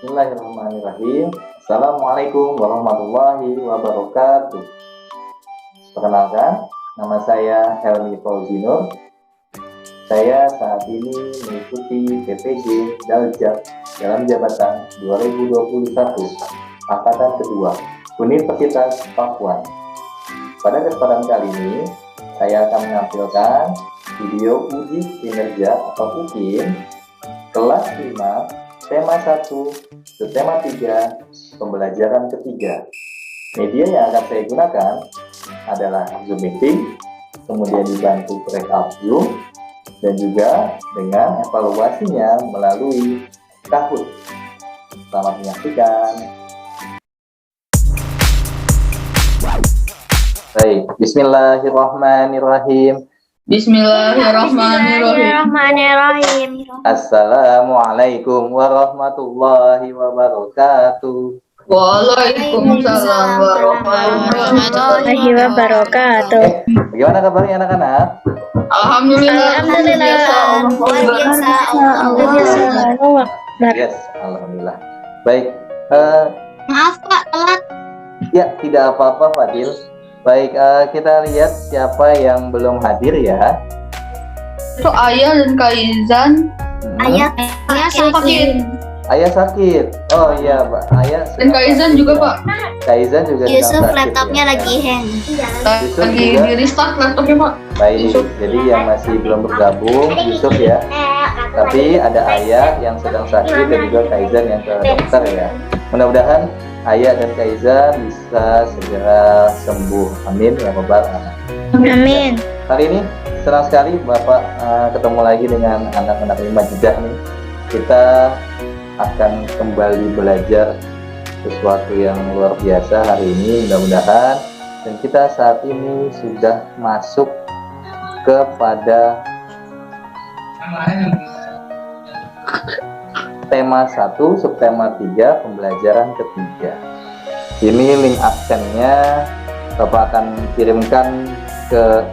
Bismillahirrahmanirrahim. Assalamualaikum warahmatullahi wabarakatuh. Perkenalkan, nama saya Helmi Fauzinur. Saya saat ini mengikuti PPG Daljak dalam jabatan 2021 angkatan kedua Universitas Pakuan. Pada kesempatan kali ini, saya akan menampilkan video uji kinerja atau UKIN kelas 5 tema 1 ke tema 3 pembelajaran ketiga. Media yang akan saya gunakan adalah Zoom Meeting, kemudian dibantu breakout Zoom, dan juga dengan evaluasinya melalui Kahoot. Selamat menyaksikan. Baik, Bismillahirrahmanirrahim. Bismillahirrahmanirrahim. Assalamualaikum warahmatullahi wabarakatuh. Waalaikumsalam warahmatullahi wabarakatuh. Bagaimana kabarnya anak-anak? Alhamdulillah. Yes, alhamdulillah. Baik. Maaf Pak, telat. Ya, tidak apa-apa Fadil. Baik, kita lihat siapa yang belum hadir ya. Itu Ayah dan Kaizan. Ayah sakit. Ayah sakit. Oh iya, Pak. Ayah Dan Kaizan juga, Pak. Kaizan juga Yusuf sedang sakit, laptopnya ya. lagi hang. Yusuf Lagi juga. di restart laptopnya, Pak. Baik, jadi yang masih belum bergabung Yusuf ya. Tapi ada Ayah yang sedang sakit dan juga Kaizan yang ke dokter ya. Mudah-mudahan Ayah dan Kaizan bisa segera sembuh. Amin ya rabbal alamin. Amin. Hari ini senang sekali Bapak ketemu lagi dengan anak-anak Majdah nih. Kita akan kembali belajar sesuatu yang luar biasa hari ini, mudah-mudahan. Dan kita saat ini sudah masuk kepada tema 1, subtema 3, pembelajaran ketiga. Ini link absennya Bapak akan kirimkan ke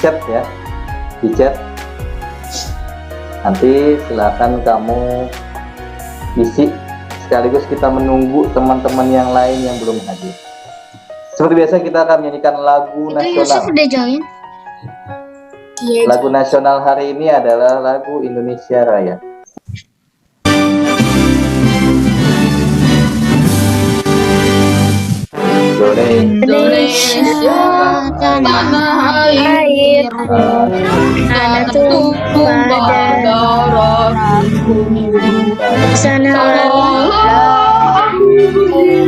chat ya, di chat. Nanti silakan kamu isi, sekaligus kita menunggu teman-teman yang lain yang belum hadir. Seperti biasa kita akan menyanyikan lagu nasional. udah join? Lagu nasional hari ini adalah lagu Indonesia Raya. Indonesia, tanah air, tanah tumpah darahku. Sanalah aku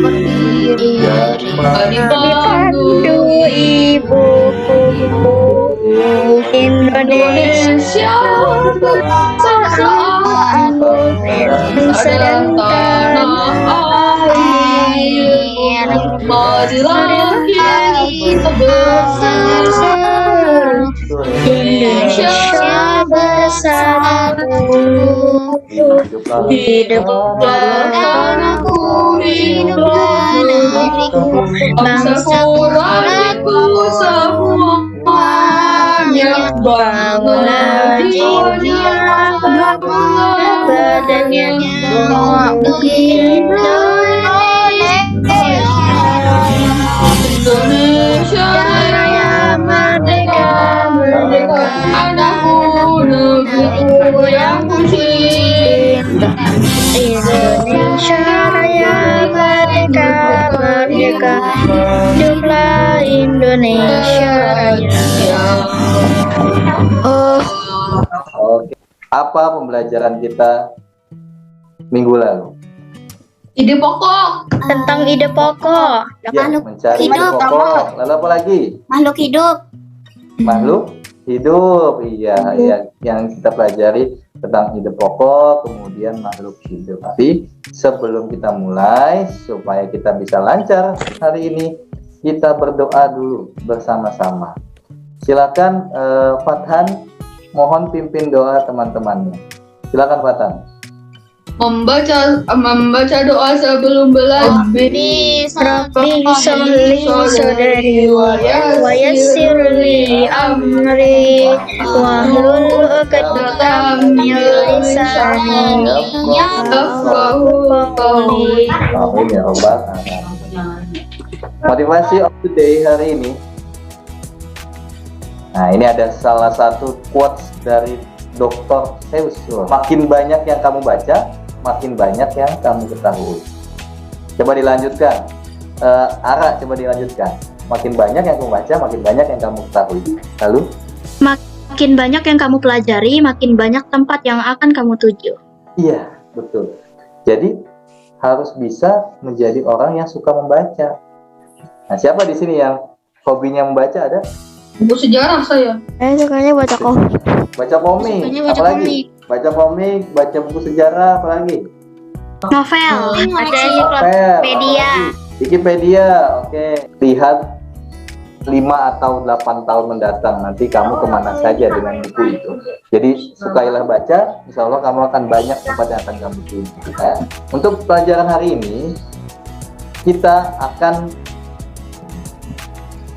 berdiri di pandu ibuku. Indonesia bersamaku dan tanah air. Marilah kita bersatu, Indonesia bersatu. Hiduplah tanahku, hiduplah negeriku, bangsaku, rakyatku semuanya. Bangunlah jiwanya, bangunlah badannya, untuk Indonesia Raya merdeka, merdeka, anakku, negeriku yang kucinta. Indonesia Raya merdeka, merdeka, hiduplah Indonesia Raya. Oke. Apa pembelajaran kita minggu lalu? Ide pokok. Tentang ide pokok. Ya, mencari ide hidup. pokok. Lalu apa lagi? Makhluk hidup. Makhluk hidup. Iya, ya, yang kita pelajari tentang ide pokok, kemudian makhluk hidup. Tapi sebelum kita mulai, supaya kita bisa lancar hari ini, kita berdoa dulu bersama-sama. Silakan Fathan, mohon pimpin doa teman-temannya. Silakan Fathan. Membaca doa sebelum belajar. Rabbi sholli sadri wa yassir li amri wahlul 'uqdatam min lisani yafqahu qawli. Amin ya Rabbal alamin. Motivasi of the day hari ini. Nah, ini ada salah satu quotes dari Dr. Seuss. Makin banyak yang kamu baca, makin banyak yang kamu ketahui. Coba dilanjutkan. Ara, coba dilanjutkan. Makin banyak yang kamu baca, makin banyak yang kamu ketahui. Lalu? Makin banyak yang kamu pelajari, makin banyak tempat yang akan kamu tuju. Iya, betul. Jadi harus bisa menjadi orang yang suka membaca. Nah, siapa di sini yang hobinya membaca ada? Buku sejarah saya. Saya sukanya baca komik. Baca komik, Sukanya baca apalagi? komik. Baca komik, baca buku sejarah, apalagi? Novel. Ada Novel, Wikipedia. apalagi? Wikipedia, oke. Lihat 5 atau 8 tahun mendatang nanti kamu kemana saja dengan buku itu. Jadi sukailah baca, insya Allah kamu akan banyak tempat yang akan kamu tuju. Nah, untuk pelajaran hari ini kita akan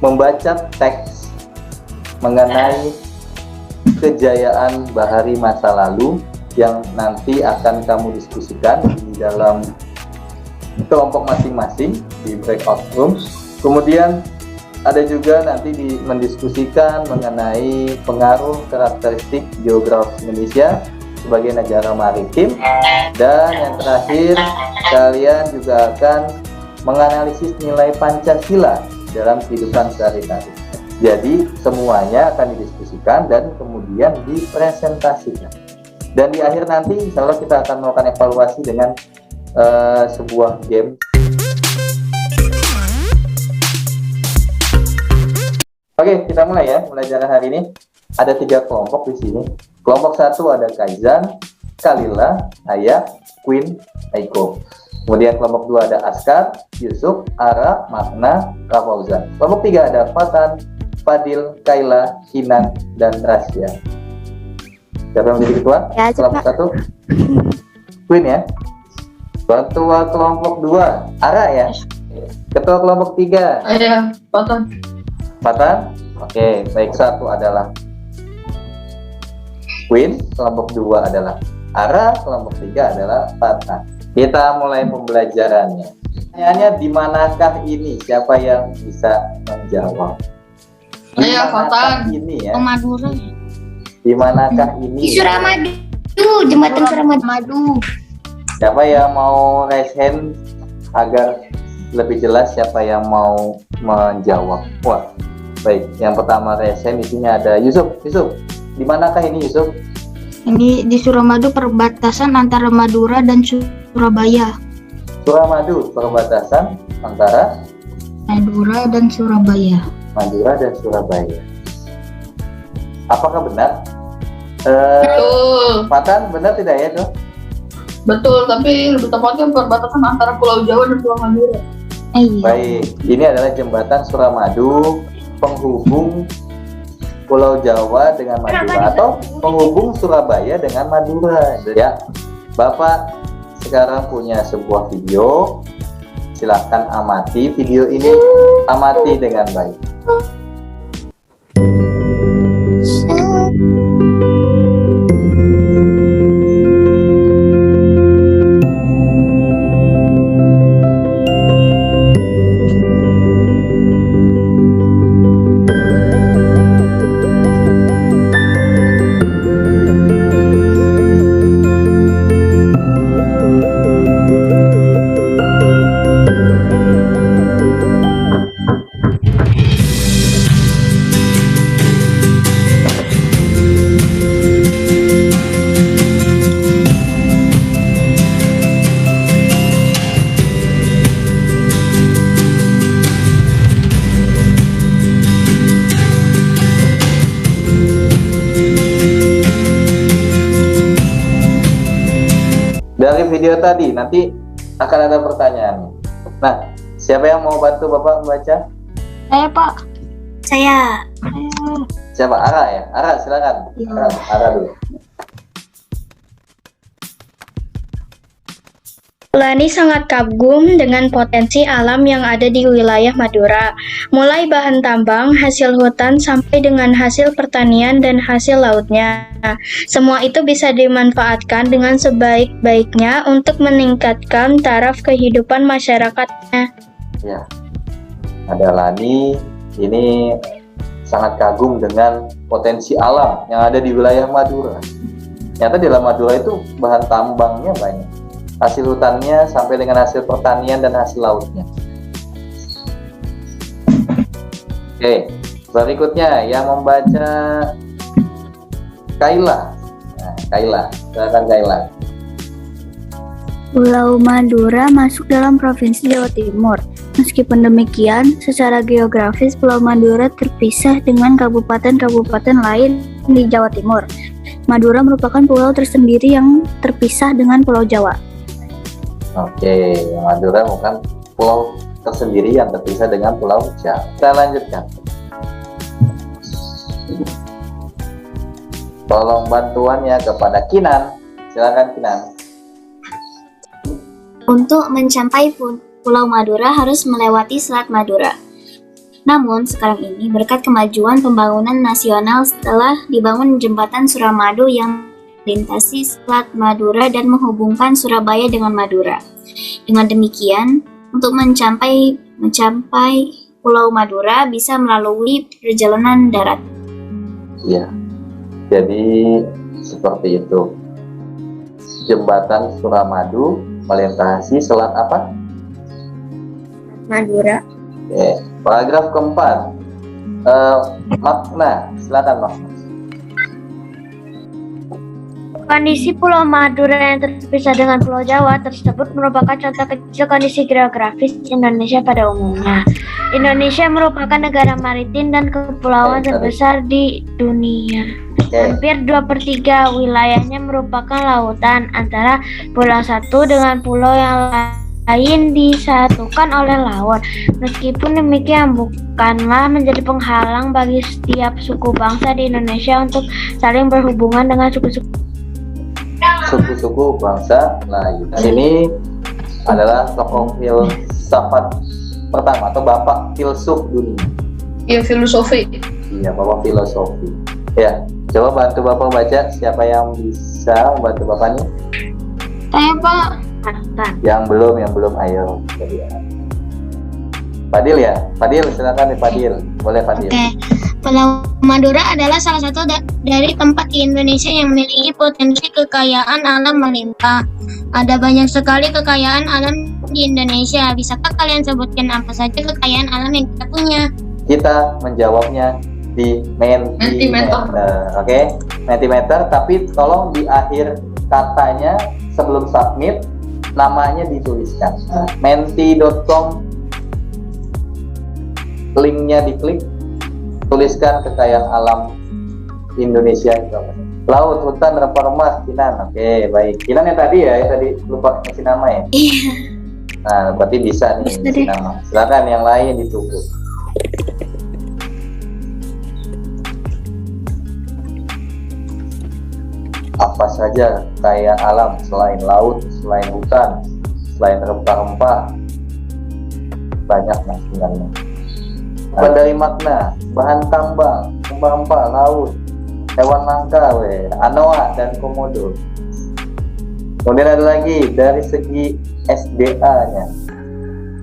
membaca teks mengenai kejayaan Bahari masa lalu yang nanti akan kamu diskusikan di dalam kelompok masing-masing di breakout rooms. Kemudian ada juga nanti mendiskusikan mengenai pengaruh karakteristik geografis Indonesia sebagai negara maritim, dan yang terakhir kalian juga akan menganalisis nilai Pancasila dalam kehidupan sehari-hari. Jadi semuanya akan didiskusikan dan kemudian dipresentasikan. Dan di akhir nanti insya Allah kita akan melakukan evaluasi dengan sebuah game. Oke, kita mulai ya pelajaran hari ini. Ada 3 kelompok di sini. Kelompok 1 ada Kaizan, Kalila, Aya, Queen, Aiko. Kemudian kelompok 2 ada Askar, Yusuf, Ara, Makna, Rafauzan. Kelompok 3 ada Fatan, Fadil, Kaila, Kinan, dan Rasya. Siapa yang menjadi ketua? Ya, Kelompok 1 Queen ya. Ketua kelompok 2 Ara ya. Ketua kelompok 3 Ayah, Fatan. Fatan. Oke, baik. 1 adalah Queen, kelompok 2 adalah Ara, kelompok 3 adalah Fatan. Kita mulai pembelajarannya. Pertanyaannya, di manakah ini? Siapa yang bisa menjawab? Di Ayah, manakah Fatan. ini ya? Madura. Di manakah ini? Di Suramadu, jembatan Suramadu. Siapa yang mau raise hand agar lebih jelas siapa yang mau menjawab? Wah, baik. Yang pertama raise hand di sini ada Yusuf. Yusuf, di manakah ini Yusuf? Ini di Suramadu, perbatasan antara Madura dan Surabaya. Suramadu, perbatasan antara Madura dan Surabaya. Madura dan Surabaya. Apakah benar? Betul. Fatan, benar tidak ya tuh? Betul, tapi lebih tepatnya perbatasan antara Pulau Jawa dan Pulau Madura. Iya. Baik, ini adalah jembatan Suramadu penghubung Pulau Jawa dengan Madura atau penghubung Surabaya dengan Madura. Ya, Bapak sekarang punya sebuah video. Silahkan amati video ini, amati dengan baik. Dari video tadi nanti akan ada pertanyaan. Nah, siapa yang mau bantu Bapak membaca? Saya, Pak. Saya. Siapa? Ara ya? Ara, silakan. Iya. Ara dulu. Lani sangat kagum dengan potensi alam yang ada di wilayah Madura, mulai bahan tambang, hasil hutan, sampai dengan hasil pertanian dan hasil lautnya. Semua itu bisa dimanfaatkan dengan sebaik-baiknya untuk meningkatkan taraf kehidupan masyarakatnya. Ya, ada Lani ini sangat kagum dengan potensi alam yang ada di wilayah Madura. Ternyata di dalam Madura itu bahan tambangnya banyak, hasil hutannya sampai dengan hasil pertanian dan hasil lautnya. Oke, berikutnya yang membaca Kaila. Nah, Kaila, silakan Kaila. Pulau Madura masuk dalam Provinsi Jawa Timur. Meskipun demikian, secara geografis Pulau Madura terpisah dengan kabupaten-kabupaten lain di Jawa Timur. Madura merupakan pulau tersendiri yang terpisah dengan Pulau Jawa. Oke, Madura bukan pulau tersendiri yang terpisah dengan Pulau Jawa. Kita lanjutkan. Tolong bantuannya kepada Kinan. Silakan Kinan. Untuk mencapai Pulau Madura harus melewati Selat Madura. Namun, sekarang ini berkat kemajuan pembangunan nasional setelah dibangun jembatan Suramadu yang melintasi Selat Madura dan menghubungkan Surabaya dengan Madura. Dengan demikian, untuk mencapai Pulau Madura bisa melalui perjalanan darat. Ya, jadi seperti itu. Jembatan Suramadu melintasi selat apa? Madura. Oke. Paragraf keempat. Makna, silakan Makna. Kondisi Pulau Madura yang terpisah dengan Pulau Jawa tersebut merupakan contoh kecil kondisi geografis Indonesia pada umumnya. Indonesia merupakan negara maritim dan kepulauan terbesar di dunia. Hampir 2/3 wilayahnya merupakan lautan, antara pulau satu dengan pulau yang lain disatukan oleh laut. Meskipun demikian, bukanlah menjadi penghalang bagi setiap suku bangsa di Indonesia untuk saling berhubungan dengan suku-suku bangsa lain. Ini adalah tokoh filsafat pertama atau bapak filsuf dunia. Iya, filosofi. Iya, bapak filosofi. Ya, coba bantu bapak baca. Siapa yang bisa membantu bapak nih? Saya Pak. Yang belum, ayo. Jadi, Fadil ya, Fadil silakan nih Fadil. Boleh Fadil. Oke. Pulau Madura adalah salah satu dari tempat di Indonesia yang memiliki potensi kekayaan alam melimpah. Ada banyak sekali kekayaan alam di Indonesia. Bisakah kalian sebutkan apa saja kekayaan alam yang kita punya? Kita menjawabnya di Mentimeter. Oke, Mentimeter, tapi tolong di akhir katanya sebelum submit namanya dituliskan. Menti.com, linknya diklik, tuliskan kekayaan alam Indonesia itu apa? Laut, hutan, reforma, Kinan. Oke, baik. Kinan yang tadi ya, yang tadi lupa ngasih nama ya. Iya. Nah, berarti bisa nih ngasih nama. Silakan yang lain ditunggu. Apa saja kekayaan alam selain laut, selain hutan, selain rempah-rempah, banyak mas sebenarnya. Apa dari makna, bahan tambang, rempah-rempah, laut, hewan langka, anoa dan komodo. Kemudian ada lagi dari segi SDA-nya,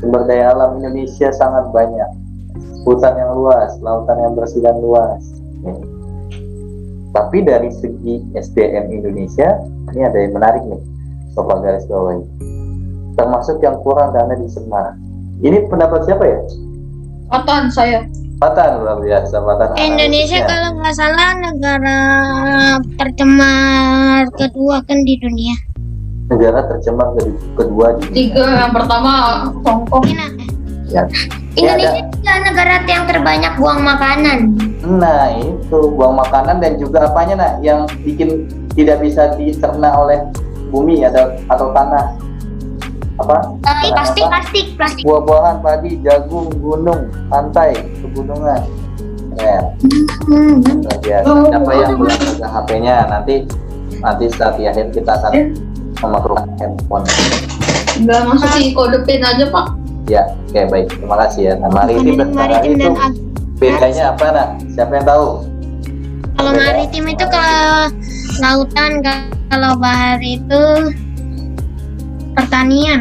sumber daya alam Indonesia sangat banyak, hutan yang luas, lautan yang bersih dan luas. Tapi dari segi SDM Indonesia, ini ada yang menarik nih, Sobat garis bawahi. Termasuk yang kurang dana di Semarang. Ini pendapat siapa ya? Patan saya. Patan, luar biasa. Patan Indonesia analisisnya. kalau nggak salah negara tercemar kedua kan di dunia. Negara tercemar kedua di dunia. Tiga, yang pertama Hongkong. Ya. Indonesia juga negara yang terbanyak buang makanan. Nah itu buang makanan dan juga apanya nak yang bikin tidak bisa dicerna oleh bumi atau tanah, apa? Plastik. Buah-buahan, padi, jagung, gunung, pantai, pegunungan. Ya. Siapa yang belum pegang HP-nya nanti saat di akhir kita akan memerlukan handphone. Nggak masuk di kode PIN aja, Pak. Ya, oke baik. Terima kasih ya. Nah, maritim dan bahari Maritim itu dan bedanya apa, Nak? Siapa yang tahu? Kalau Beda. maritim itu ke lautan, kalau bahari itu pertanian.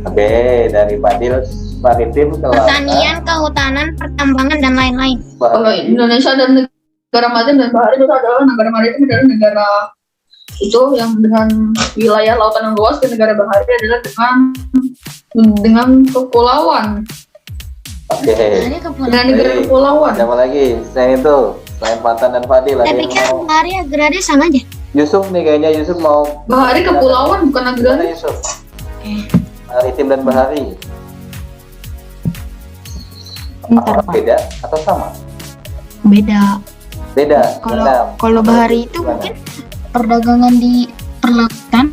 Oke, dari Fadil maritim ke lautan. Pertanian, kehutanan, pertambangan, dan lain-lain. Kalau Indonesia dan negara maritim dan bahari itu adalah negara maritim adalah negara itu yang dengan wilayah lautan yang luas, dan negara bahari adalah dengan kepulauan. Oke. Bahari kepulauan. Dengan negara Baik. kepulauan. Siapa lagi? Selain itu, selain Fatan dan Fadil ada Saya yang pikir mau? bahari agraria sama aja. Yusuf nih kayaknya Yusuf mau. Bahari kepulauan bukan Gimana negara. Yusuf? Maritim dan bahari. Bentar, Apa Pak. beda atau sama? Beda. Beda. Kalau- Gimana? kalau bahari itu Gimana? mungkin perdagangan di perlautan,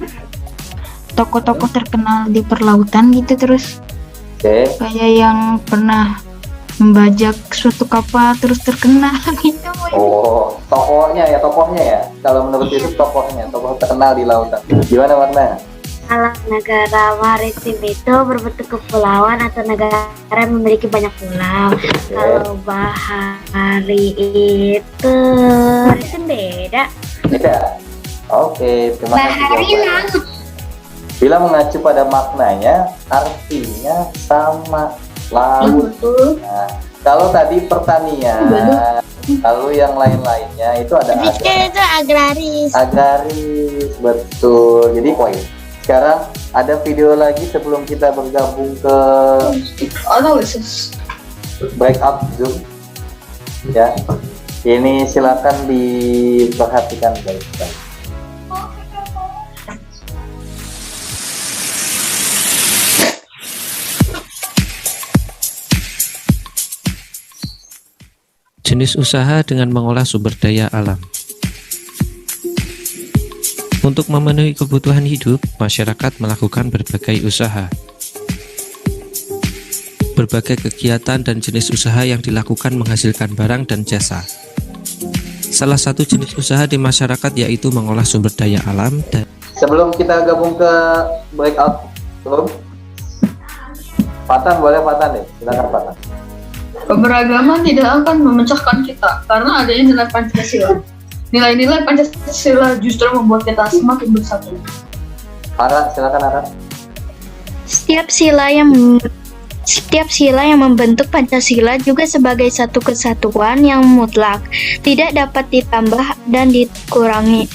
toko-toko terkenal di perlautan gitu, terus Oke. kayak yang pernah membajak suatu kapal terus terkenal gitu. Oh, tokohnya ya. Kalau menurut Yusuf tokohnya, tokoh terkenal di lautan. Gimana Warna? Kalau negara maritim itu berbentuk kepulauan atau negara yang memiliki banyak pulau. Kalau bahari itu beda. Beda. Oke, terima kasih. Bahari jawabannya. laut. Bila mengacu pada maknanya, artinya sama, laut. Betul. Nah, kalau tadi pertanian, lalu yang lain-lainnya itu ada Pikir itu agraris. agraris, betul. Jadi poin. Sekarang ada video lagi sebelum kita bergabung ke Analisis. breakout Zoom. Ya, ini silakan diperhatikan baik-baik. Jenis usaha dengan mengolah sumber daya alam. Untuk memenuhi kebutuhan hidup, masyarakat melakukan berbagai usaha. Berbagai kegiatan dan jenis usaha yang dilakukan menghasilkan barang dan jasa. Salah satu jenis usaha di masyarakat yaitu mengolah sumber daya alam dan Sebelum kita gabung ke breakout room, Fatan boleh Fatan deh, silakan Fatan. Keberagaman tidak akan memecahkan kita karena adanya nilai Pancasila. Nilai-nilai Pancasila justru membuat kita semakin bersatu. Ara, silakan Ara. Setiap sila yang membentuk Pancasila juga sebagai satu kesatuan yang mutlak, tidak dapat ditambah dan dikurangi.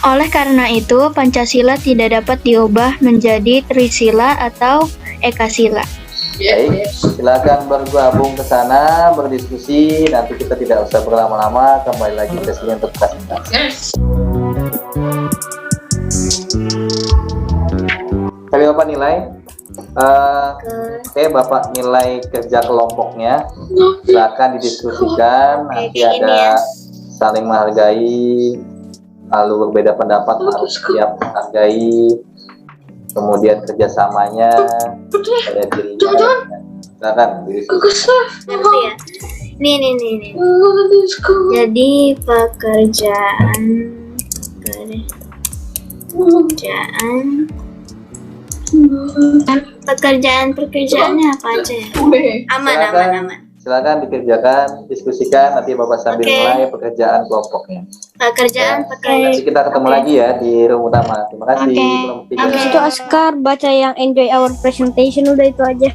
Oleh karena itu, Pancasila tidak dapat diubah menjadi Trisila atau Ekasila. Baik, silakan bergabung ke sana, berdiskusi. Nanti kita tidak usah berlama-lama, kembali lagi ke sini untuk presentasi. Yes. Tapi Bapak nilai, oke Bapak nilai kerja kelompoknya, silakan didiskusikan. Nanti ada saling menghargai, lalu berbeda pendapat harus siap menghargai, kemudian kerjasamanya pada dirinya. Silakan didiskusikan. Nanti ya. Nih. Jadi pekerjaannya apa aja ya? Aman. Silakan dikerjakan, diskusikan. Nanti Bapak sambil Oke. mulai pekerjaan kelompoknya. Pekerjaan. Nanti kita ketemu lagi ya di room utama. Terima kasih. Oke. Kelompok tiga. Oke. Itu Oscar baca yang enjoy our presentation, udah itu aja.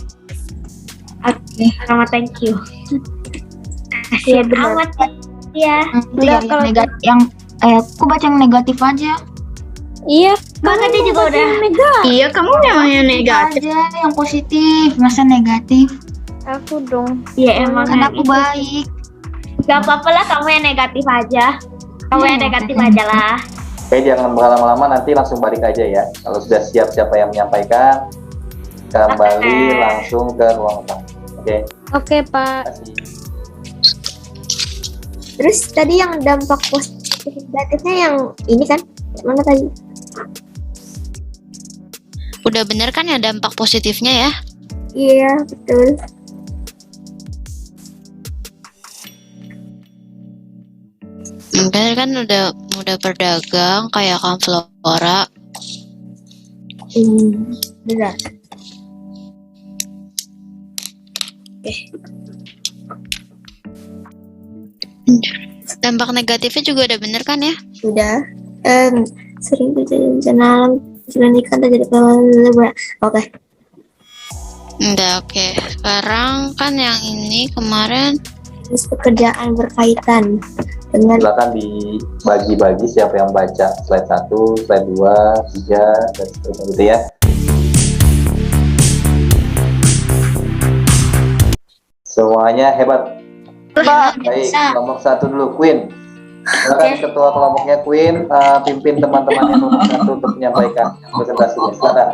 Oke, sama thank you. Iya, benar. Amat ya. Enggak, kalau aku baca yang negatif aja. Iya, banget dia juga udah. Iya, kamu namanya negatif. Aja yang positif, masa negatif. Aku dong. Iya emang. Kan aku baik. Gak apa-apa lah, kamu yang negatif aja. Kamu yang negatif aja lah. Oke, jangan berlama-lama, nanti langsung balik aja ya. Kalau sudah siap siapa yang menyampaikan, kembali langsung ke ruang tamu. Oke, Oke Pak. terima kasih. Terus tadi yang dampak positif negatifnya yang ini kan? Mana tadi? Udah bener kan ya dampak positifnya ya? Iya, betul. Bener kan udah berdagang kayak Kang Flora. Benar. Dampak negatifnya juga udah bener kan ya? Sudah. Sering terjadi bencana alam dan ikan terjadi Oke. Udah oke. Sekarang kan yang ini kemarin Jenis pekerjaan berkaitan dengan Silakan dibagi-bagi siapa yang baca slide 1, slide 2, 3, dan seterusnya gitu ya. Semuanya hebat. Baik, kelompok 1 dulu, Queen. Silakan ketua kelompoknya Queen, pimpin teman-temannya kelompok 1 untuk menyampaikan presentasinya. Silakan.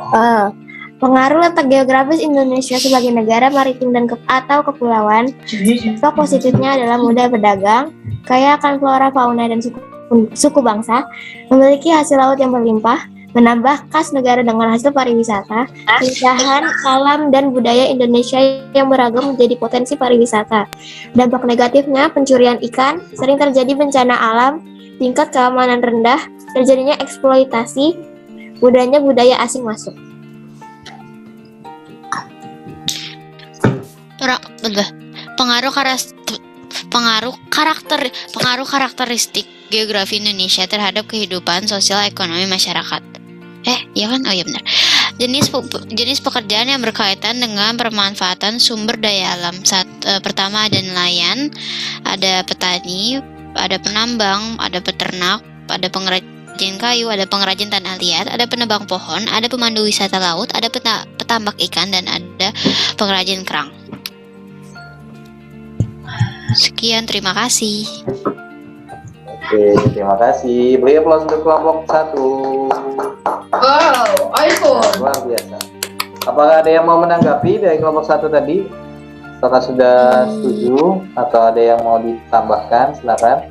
pengaruh letak geografis Indonesia sebagai negara maritim dan atau kepulauan. Dampak positifnya adalah mudah berdagang, kaya akan flora, fauna, dan suku bangsa, memiliki hasil laut yang berlimpah, menambah kas negara dengan hasil pariwisata, keindahan alam dan budaya Indonesia yang beragam menjadi potensi pariwisata. Dampak negatifnya pencurian ikan, sering terjadi bencana alam, tingkat keamanan rendah, terjadinya eksploitasi, mudahnya budaya asing masuk. Pengaruh karakteristik geografi Indonesia terhadap kehidupan sosial ekonomi masyarakat. Ya kan? Oh ya benar. Jenis pekerjaan yang berkaitan dengan pemanfaatan sumber daya alam. Pertama ada nelayan, ada petani, ada penambang, ada peternak, ada pengrajin kayu, ada pengrajin tanah liat, ada penebang pohon, ada pemandu wisata laut, ada petambak ikan, dan ada pengrajin kerang. Sekian, terima kasih. Oke, terima kasih. Beri aplaus untuk kelompok 1. Wow, iPhone. Luar biasa. Apakah ada yang mau menanggapi dari kelompok 1 tadi? Apakah sudah setuju atau ada yang mau ditambahkan? Silakan.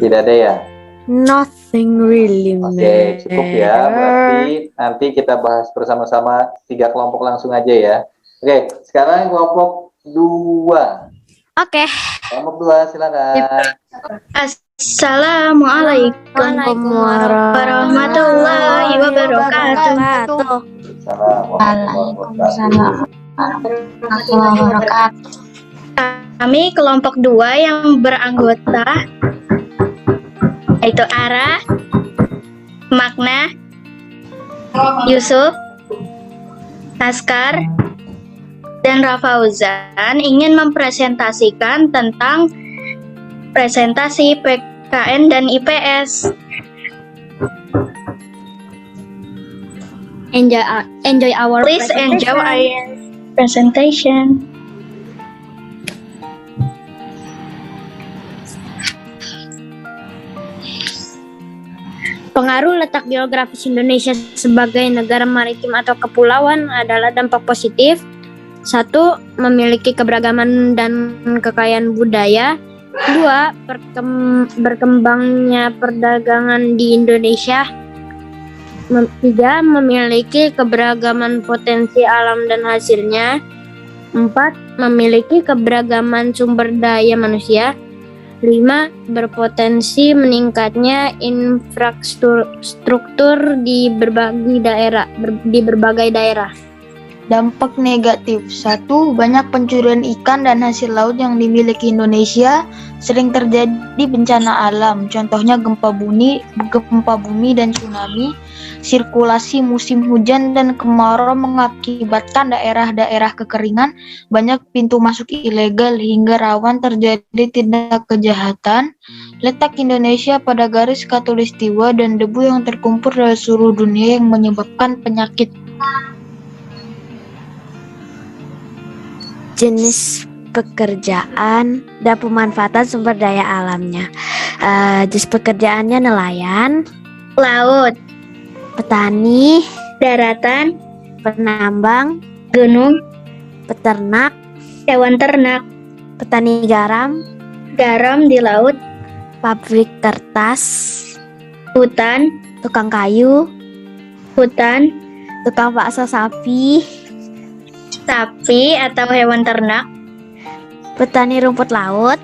Tidak ada ya? Nothing really. Oke, cukup ya. Berarti nanti kita bahas bersama-sama 3 kelompok langsung aja ya. Oke, sekarang kelompok 2. Oke. Kelompok 2, silakan. Assalamualaikum warahmatullahi wabarakatuh. Assalamualaikum Warahmatullahi wabarakatuh. Kami kelompok 2 yang beranggota yaitu Ara, Makna, Yusuf, Naskar, dan Rafauzan ingin mempresentasikan tentang presentasi PKN dan IPS. Enjoy our Please enjoy our presentation. Pengaruh letak geografis Indonesia sebagai negara maritim atau kepulauan adalah dampak positif. 1. Memiliki keberagaman dan kekayaan budaya. 2. Berkembangnya perdagangan di Indonesia. 3. Memiliki keberagaman potensi alam dan hasilnya. 4. Memiliki keberagaman sumber daya manusia. 5. Berpotensi meningkatnya infrastruktur di berbagai daerah. Dampak negatif. 1. Banyak pencurian ikan dan hasil laut yang dimiliki Indonesia. Sering terjadi bencana alam, contohnya gempa bumi dan tsunami. Sirkulasi musim hujan dan kemarau mengakibatkan daerah-daerah kekeringan, banyak pintu masuk ilegal hingga rawan terjadi tindak kejahatan. Letak Indonesia pada garis khatulistiwa dan debu yang terkumpul dari seluruh dunia yang menyebabkan penyakit. Jenis pekerjaan dan pemanfaatan sumber daya alamnya. Jenis pekerjaannya nelayan, Laut, petani, daratan, penambang, gunung, peternak, hewan ternak, petani garam, garam di laut, pabrik kertas, hutan, tukang kayu, hutan, tukang bakso sapi, sapi atau hewan ternak, petani rumput laut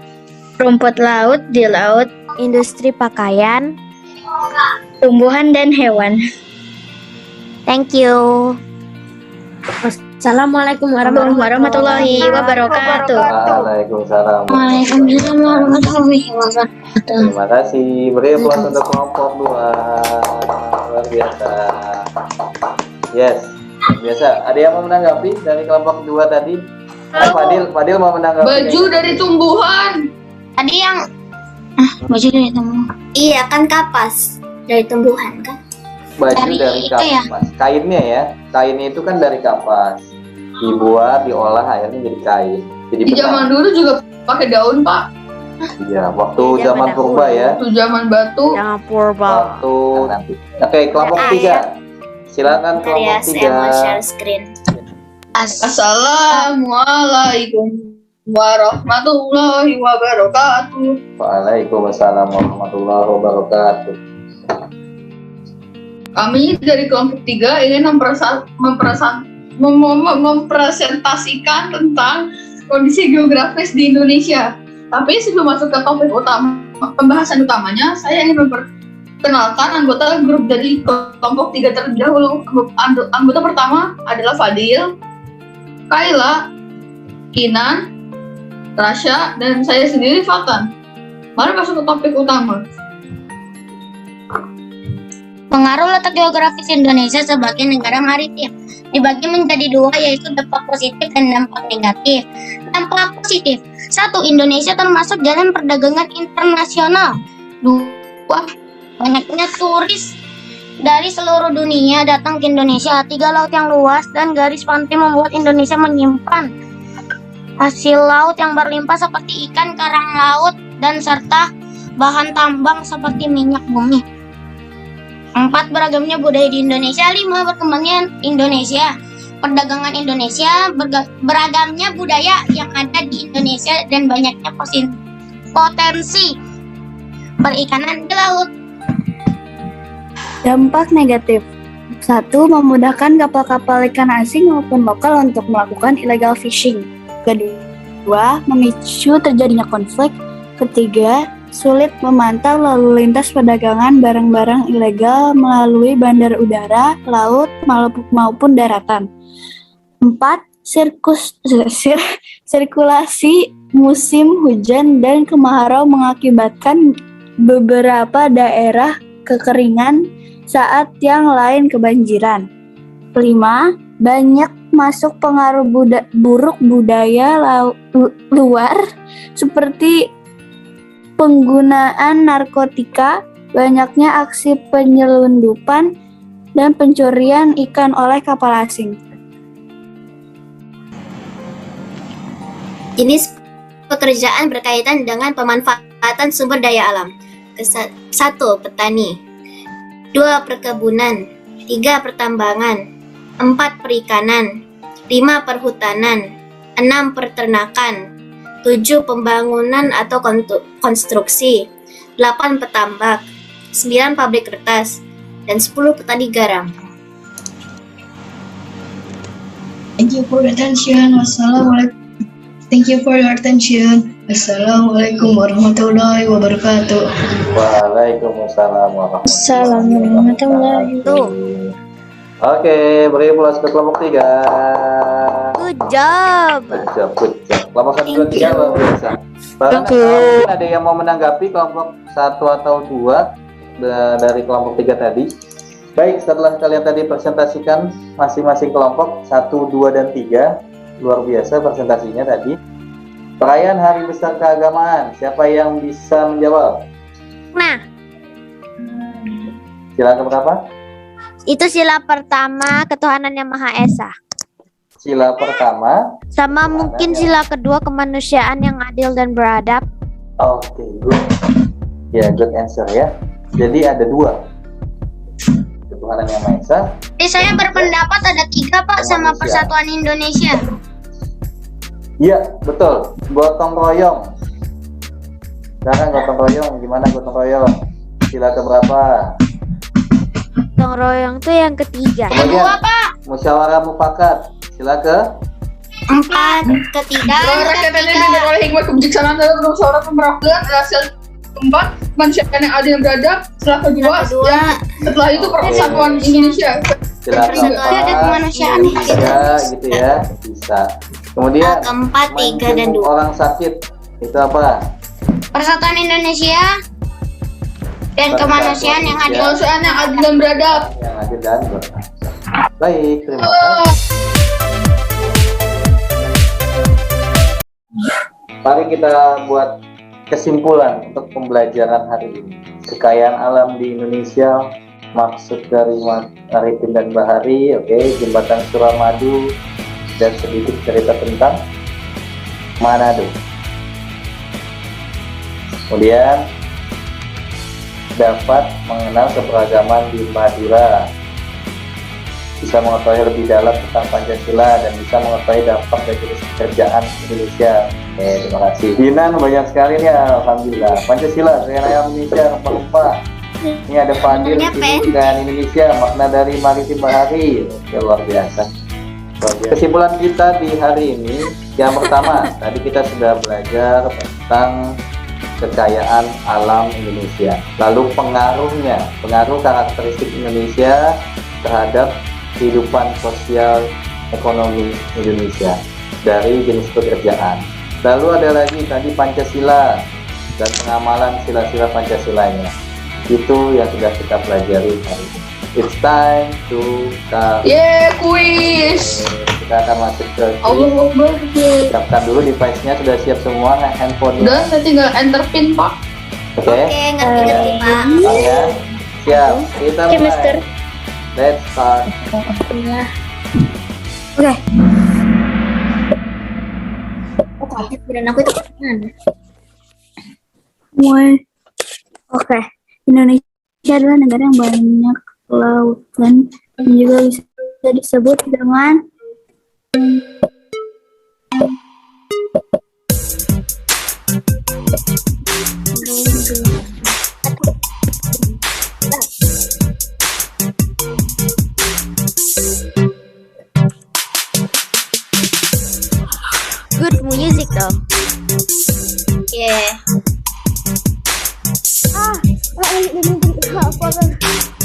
di laut, industri pakaian, tumbuhan dan hewan. Thank you. Assalamualaikum Warahmatullahi wabarakatuh. Waalaikumsalam. Waalaikumsalam warahmatullahi wabarakatuh. Terima kasih. Beri aplaus untuk kelompok 2. Luar biasa. Yes. Biasa. Ada yang mau menanggapi dari kelompok 2 tadi? Fadil mau menanggapi. Baju dari tumbuhan. Tadi yang baju dari tumbuhan. Iya kan kapas dari tumbuhan kan? Baju Dari dari itu ya? kapas. Kainnya ya. Kainnya itu kan dari kapas. Dibuat, diolah, akhirnya jadi kain. Jadi Di zaman dulu juga pakai daun, Pak. Iya, waktu zaman purba ya. Waktu zaman batu. Jangan purba. Waktu nanti. Oke, kelompok 3. Silakan Bentar ya, kelompok saya mau 3. share screen. Assalamualaikum warahmatullahi wabarakatuh. Waalaikumsalam warahmatullahi wabarakatuh. Kami dari kelompok 3 ingin mempresentasikan tentang kondisi geografis di Indonesia. Tapi sebelum masuk ke topik utama, pembahasan utamanya, saya ingin memperkenalkan anggota grup dari kelompok 3 terlebih dahulu. Anggota pertama adalah Fadil, Kaila, Kinan, Rasya, dan saya sendiri Fatan. Mari masuk ke topik utama. Pengaruh letak geografis Indonesia sebagai negara maritim dibagi menjadi 2, yaitu dampak positif dan dampak negatif. Dampak positif: 1. Indonesia termasuk jalan perdagangan internasional. 2. Banyaknya turis dari seluruh dunia datang ke Indonesia. 3. Laut yang luas dan garis pantai membuat Indonesia menyimpan hasil laut yang berlimpah seperti ikan, karang laut, dan serta bahan tambang seperti minyak bumi. 4. Beragamnya budaya di Indonesia. 5. Berkembangnya Indonesia. Perdagangan Indonesia, beragamnya budaya yang ada di Indonesia, dan banyaknya potensi perikanan di laut. Dampak negatif. 1. Memudahkan kapal-kapal ikan asing maupun lokal untuk melakukan illegal fishing. 2. Memicu terjadinya konflik. 3. Sulit memantau lalu lintas perdagangan barang-barang ilegal melalui bandar udara, laut, maupun daratan. 4. Sirkulasi musim hujan dan kemarau mengakibatkan beberapa daerah kekeringan saat yang lain kebanjiran. 5. Banyak masuk pengaruh buruk budaya luar seperti penggunaan narkotika, banyaknya aksi penyelundupan, dan pencurian ikan oleh kapal asing. Jenis pekerjaan berkaitan dengan pemanfaatan sumber daya alam. 1. Petani. 2. Perkebunan. 3. Pertambangan. 4. Perikanan. 5. Perhutanan. 6. Peternakan. 7. Pembangunan atau konstruksi. 8. Petambak. 9. Pabrik kertas. Dan 10. Petani garam. Thank you for your attention. Assalamualaikum warahmatullahi wabarakatuh. Waalaikumsalam warahmatullahi Wabarakatuh. Oke, beri aplaus ke kelompok 3. Good job. Good job. Kelompok 1, 2, 3 luar biasa. Mungkin ada yang mau menanggapi kelompok 1 atau 2 dari kelompok 3 tadi? Baik, setelah kalian tadi presentasikan masing-masing kelompok 1, 2, dan 3, luar biasa presentasinya tadi. Perayaan Hari Besar Keagamaan, siapa yang bisa menjawab? Nah, Sila keberapa? itu sila pertama, ketuhanan yang Maha Esa. Sila pertama. Sama mungkin sila kedua, kemanusiaan yang adil dan beradab. Oke, good. Ya, good answer ya. Jadi ada 2. Ketuhanan yang Maha Esa. Saya berpendapat ada 3, Pak, sama Persatuan Indonesia. Iya, betul. Gotong royong. Sekarang gotong royong, gimana gotong royong? Sila keberapa? Gotong royong tuh yang ketiga. Kemudian, Kedua, Pak. musyawarah mufakat. Sila ke? 4. Ketiga. Rakyat Indonesia oleh hikmat kebijaksanaan dalam musyawarah pemerakian hasil keempat kemanusiaan yang adil dan beradab, setelah kedua, setelah itu persatuan Indonesia. Jelas Ada kemanusiaan. Indonesia gitu ya, bisa. Kemudian Keempat, 3, dan 2. orang sakit itu apa? Persatuan Indonesia dan kemanusiaan yang adil. Kemanusiaan yang adil dan beradab. Yang adil dan beradab. Baik, terima kasih. Mari kita buat kesimpulan untuk pembelajaran hari ini. Kekayaan alam di Indonesia, maksud dari maritim dan bahari, jembatan Suramadu, dan sedikit cerita tentang Manado. Kemudian dapat mengenal keberagaman di Madura, bisa mengetahui lebih dalam tentang Pancasila dan bisa mengetahui dampak dari pekerjaan Indonesia. Terima kasih. Dinan banyak sekali nih, alhamdulillah. Pancasila, Raya Indonesia, rempah-rempah. Ini ada Fadil dan Indonesia, makna dari maritim bahari. Luar biasa. Kesimpulan kita di hari ini, yang pertama, tadi kita sudah belajar tentang kekayaan alam Indonesia. Lalu pengaruh karakteristik Indonesia terhadap kehidupan sosial ekonomi Indonesia dari jenis pekerjaan. Lalu ada lagi tadi Pancasila dan pengamalan sila-sila Pancasilanya. Itu yang sudah kita pelajari hari ini. It's time to start. Kuis. Kita akan masuk ke Allah Akbar. siapkan dulu device-nya, sudah siap semua, handphone-nya. Udah, saya tinggal enter pin, Pak. Oke, ngerti-ngerti, Pak. ya. Siap, kita Oke, mulai. Mister. Let's start. Dan aku itu mana? Oke. Indonesia adalah negara yang banyak lautan dan juga bisa disebut dengan Good music though. Yeah.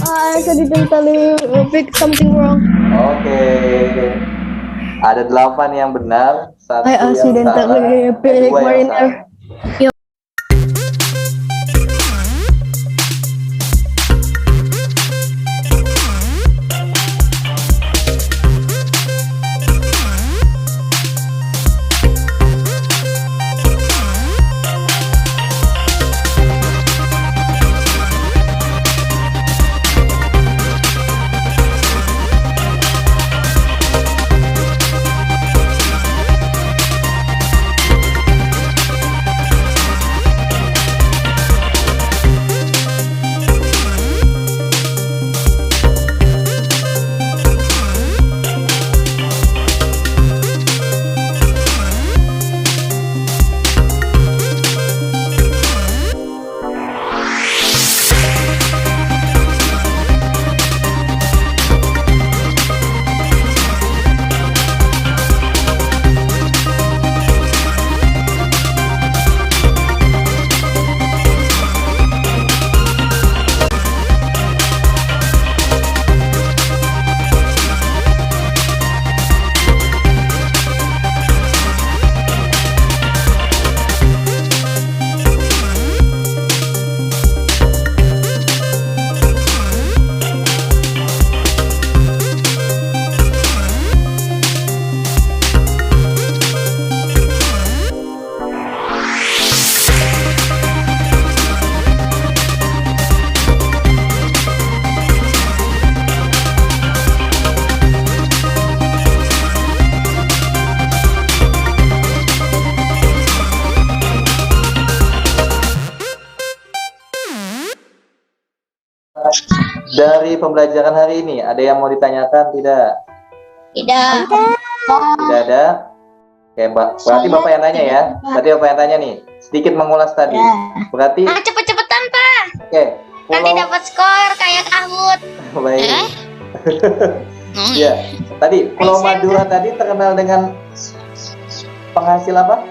I accidentally pick something wrong. Oke. Ada 8 yang benar, 1 I yang accidentally salah, pick 2 yang Mariner. salah. Dari pembelajaran hari ini, ada yang mau ditanyakan tidak? Tidak. Tidak ada? Oke, berarti Bapak yang tanya ya. Tadi Bapak yang tanya nih, sedikit mengulas tadi. Berarti, Cepet-cepetan, Pak. oke. Nanti dapat skor kayak Kahut. Baik. Ya, tadi Pulau Madura tadi terkenal dengan penghasil apa?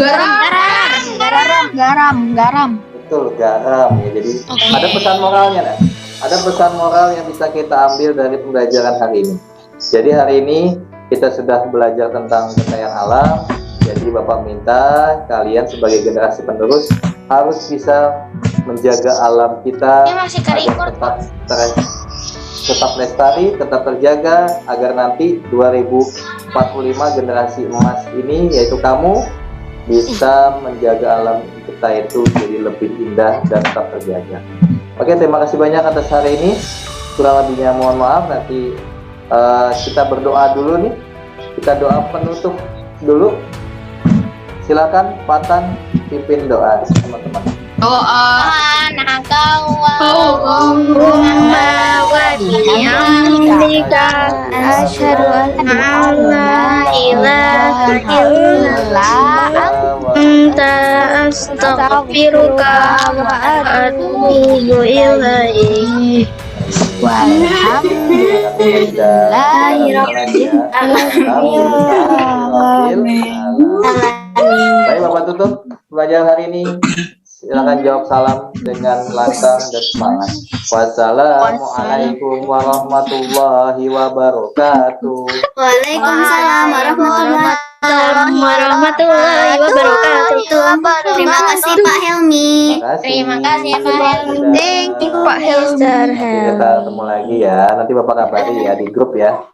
Garam. Garam. betul garam ya. Jadi Oke. ada pesan moralnya nah. Ada pesan moral yang bisa kita ambil dari pembelajaran hari ini. Jadi hari ini kita sudah belajar tentang kekayaan alam. Jadi Bapak minta kalian sebagai generasi penerus harus bisa menjaga alam kita agar tetap lestari, tetap terjaga agar nanti 2045 generasi emas ini yaitu kamu bisa menjaga alam kita itu jadi lebih indah dan tetap terjaga. Oke, terima kasih banyak atas hari ini. Kurang lebihnya mohon maaf. Nanti kita berdoa dulu nih. Kita doa penutup dulu. Silakan Patan pimpin doa teman-teman. Doa. Asyhadu an la ilaha illallah anta astaghfiruka wa atubu ilaik. Baik Bapak tutup pelajaran hari ini. Silakan jawab salam dengan lantang dan semangat. Wassalamualaikum warahmatullahi wabarakatuh. Waalaikumsalam Warahmatullahi wabarakatuh. Terima kasih Pak Helmi. Terima kasih Pak Helmi. Thank you Pak Helmi. Kita ketemu lagi ya. Nanti Bapak kabari ya di grup ya.